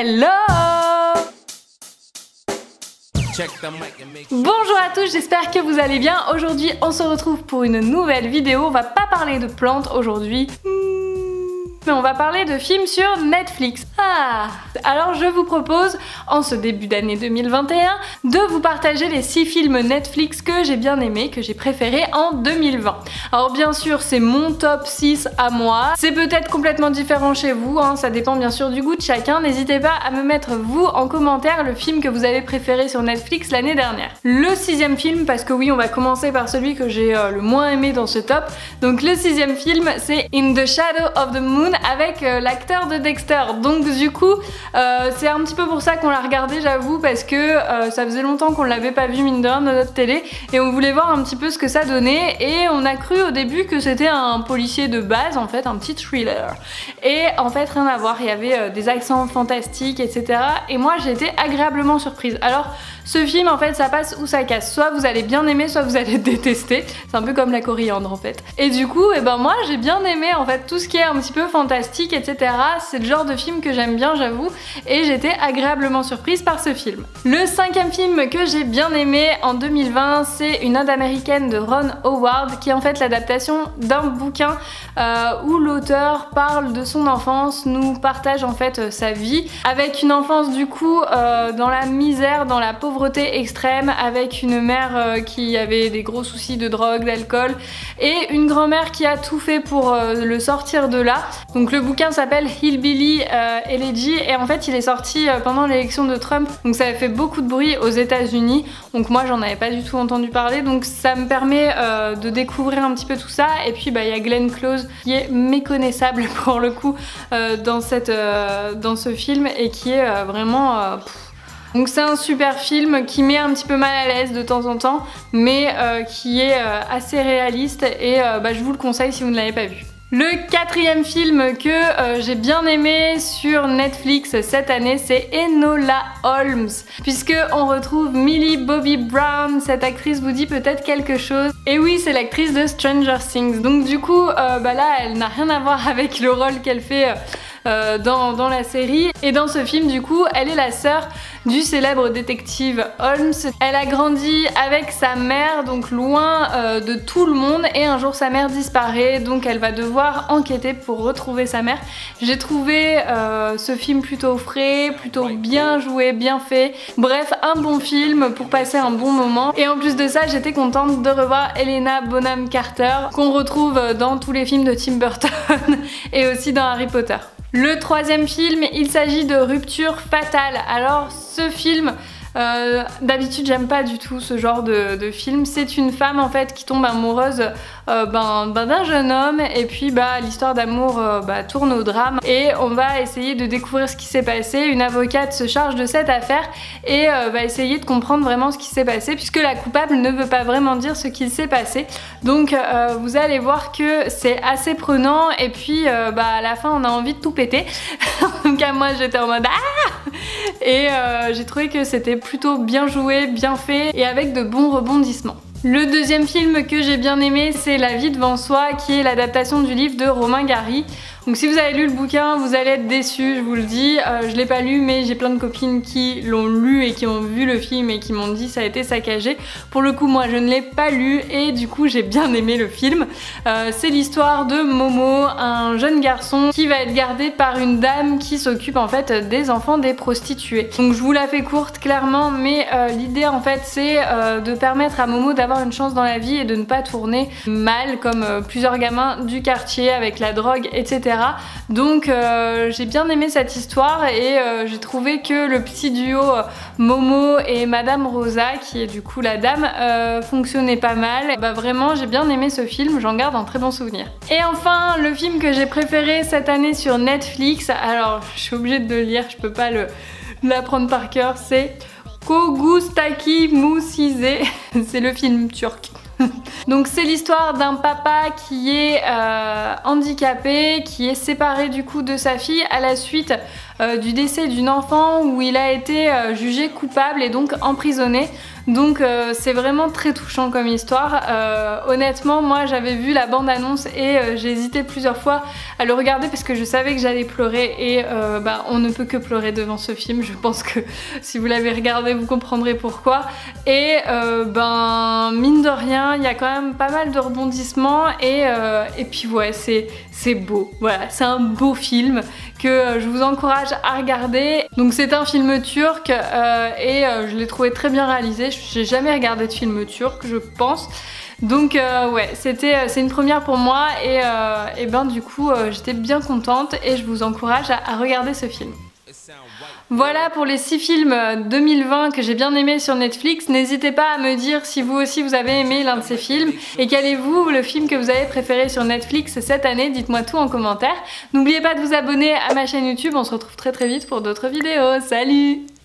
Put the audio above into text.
Hello! Bonjour à tous, j'espère que vous allez bien. Aujourd'hui, on se retrouve pour une nouvelle vidéo. On va pas parler de plantes aujourd'hui, mais on va parler de films sur Netflix. Alors je vous propose, en ce début d'année 2021, de vous partager les 6 films Netflix que j'ai bien aimés, que j'ai préférés en 2020. Alors bien sûr, c'est mon top 6 à moi. C'est peut-être complètement différent chez vous, hein, ça dépend bien sûr du goût de chacun. N'hésitez pas à me mettre, vous, en commentaire, le film que vous avez préféré sur Netflix l'année dernière. Le 6e film, parce que oui, on va commencer par celui que j'ai le moins aimé dans ce top. Donc le 6e film, c'est In the Shadow of the Moon, avec l'acteur de Dexter. Donc du coup, c'est un petit peu pour ça qu'on l'a regardé, j'avoue, parce que ça faisait longtemps qu'on l'avait pas vu, mine de rien, dans notre télé, et on voulait voir un petit peu ce que ça donnait, et on a cru au début que c'était un policier de base, en fait, un petit thriller. Et en fait, rien à voir, il y avait des accents fantastiques, etc. Et moi, j'ai été agréablement surprise. Alors, ce film, en fait, ça passe ou ça casse. Soit vous allez bien aimer, soit vous allez détester. C'est un peu comme la coriandre, en fait. Et du coup, moi, j'ai bien aimé, en fait, tout ce qui est un petit peu fantastique, etc. C'est le genre de film que j'aime bien, j'avoue. Et j'étais agréablement surprise par ce film. Le 5e film que j'ai bien aimé en 2020, c'est Une Inde américaine de Ron Howard, qui est en fait l'adaptation d'un bouquin où l'auteur parle de son enfance, nous partage en fait sa vie, avec une enfance du coup dans la misère, dans la pauvreté extrême, avec une mère qui avait des gros soucis de drogue, d'alcool, et une grand-mère qui a tout fait pour le sortir de là. Donc le bouquin s'appelle Hillbilly Elegy, et en fait il est sorti pendant l'élection de Trump, donc ça a fait beaucoup de bruit aux États-Unis. Donc moi j'en avais pas du tout entendu parler, donc ça me permet de découvrir un petit peu tout ça. Et puis il y a Glenn Close qui est méconnaissable pour le coup dans ce film, et qui est vraiment donc c'est un super film qui met un petit peu mal à l'aise de temps en temps, mais qui est assez réaliste, et je vous le conseille si vous ne l'avez pas vu. Le 4e film que j'ai bien aimé sur Netflix cette année, c'est Enola Holmes, puisque on retrouve Millie Bobby Brown. Cette actrice vous dit peut-être quelque chose. Et oui, c'est l'actrice de Stranger Things. Donc du coup, là, elle n'a rien à voir avec le rôle qu'elle fait dans la série. Et dans ce film, du coup, elle est la sœur du célèbre détective Holmes. Elle a grandi avec sa mère, donc loin de tout le monde, et un jour sa mère disparaît, donc elle va devoir enquêter pour retrouver sa mère. J'ai trouvé ce film plutôt frais, plutôt bien joué, bien fait. Bref, un bon film pour passer un bon moment. Et en plus de ça, j'étais contente de revoir Helena Bonham Carter, qu'on retrouve dans tous les films de Tim Burton et aussi dans Harry Potter. Le 3e film, il s'agit de Rupture fatale. Alors ce film, d'habitude j'aime pas du tout ce genre de film. C'est une femme en fait qui tombe amoureuse d'un jeune homme, et puis l'histoire d'amour tourne au drame, et on va essayer de découvrir ce qui s'est passé. Une avocate se charge de cette affaire et va essayer de comprendre vraiment ce qui s'est passé, puisque la coupable ne veut pas vraiment dire ce qu'il s'est passé. Donc vous allez voir que c'est assez prenant, et puis à la fin on a envie de tout péter. En tout cas moi j'étais en mode ah, et j'ai trouvé que c'était plutôt bien joué, bien fait, et avec de bons rebondissements. Le 2e film que j'ai bien aimé, c'est La vie devant soi, qui est l'adaptation du livre de Romain Gary. Donc si vous avez lu le bouquin, vous allez être déçus, je vous le dis. Je l'ai pas lu, mais j'ai plein de copines qui l'ont lu et qui ont vu le film et qui m'ont dit ça a été saccagé. Pour le coup, moi je ne l'ai pas lu, et du coup j'ai bien aimé le film. C'est l'histoire de Momo, un jeune garçon qui va être gardé par une dame qui s'occupe en fait des enfants des prostituées. Donc je vous la fais courte clairement, mais l'idée en fait c'est de permettre à Momo d'avoir une chance dans la vie et de ne pas tourner mal comme plusieurs gamins du quartier avec la drogue, etc. Donc j'ai bien aimé cette histoire, et j'ai trouvé que le petit duo Momo et Madame Rosa, qui est du coup la dame, fonctionnait pas mal. Vraiment j'ai bien aimé ce film, j'en garde un très bon souvenir. Et enfin, le film que j'ai préféré cette année sur Netflix, alors je suis obligée de le lire, je peux pas l'apprendre par cœur, c'est Kogustaki Musize. C'est le film turc. Donc c'est l'histoire d'un papa qui est handicapé, qui est séparé du coup de sa fille à la suite du décès d'une enfant où il a été jugé coupable et donc emprisonné. Donc c'est vraiment très touchant comme histoire. Honnêtement, moi j'avais vu la bande-annonce et j'ai hésité plusieurs fois à le regarder parce que je savais que j'allais pleurer et on ne peut que pleurer devant ce film. Je pense que si vous l'avez regardé, vous comprendrez pourquoi. Et mine de rien, il y a quand même pas mal de rebondissements et puis ouais, c'est beau. Voilà, c'est un beau film que je vous encourage à regarder. Donc c'est un film turc et je l'ai trouvé très bien réalisé. J'ai jamais regardé de film turc, je pense. Donc ouais, c'est une première pour moi et du coup j'étais bien contente et je vous encourage à regarder ce film. Voilà pour les 6 films 2020 que j'ai bien aimés sur Netflix. N'hésitez pas à me dire si vous aussi vous avez aimé l'un de ces films et quel est vous le film que vous avez préféré sur Netflix cette année. Dites-moi tout en commentaire. N'oubliez pas de vous abonner à ma chaîne YouTube. On se retrouve très vite pour d'autres vidéos. Salut!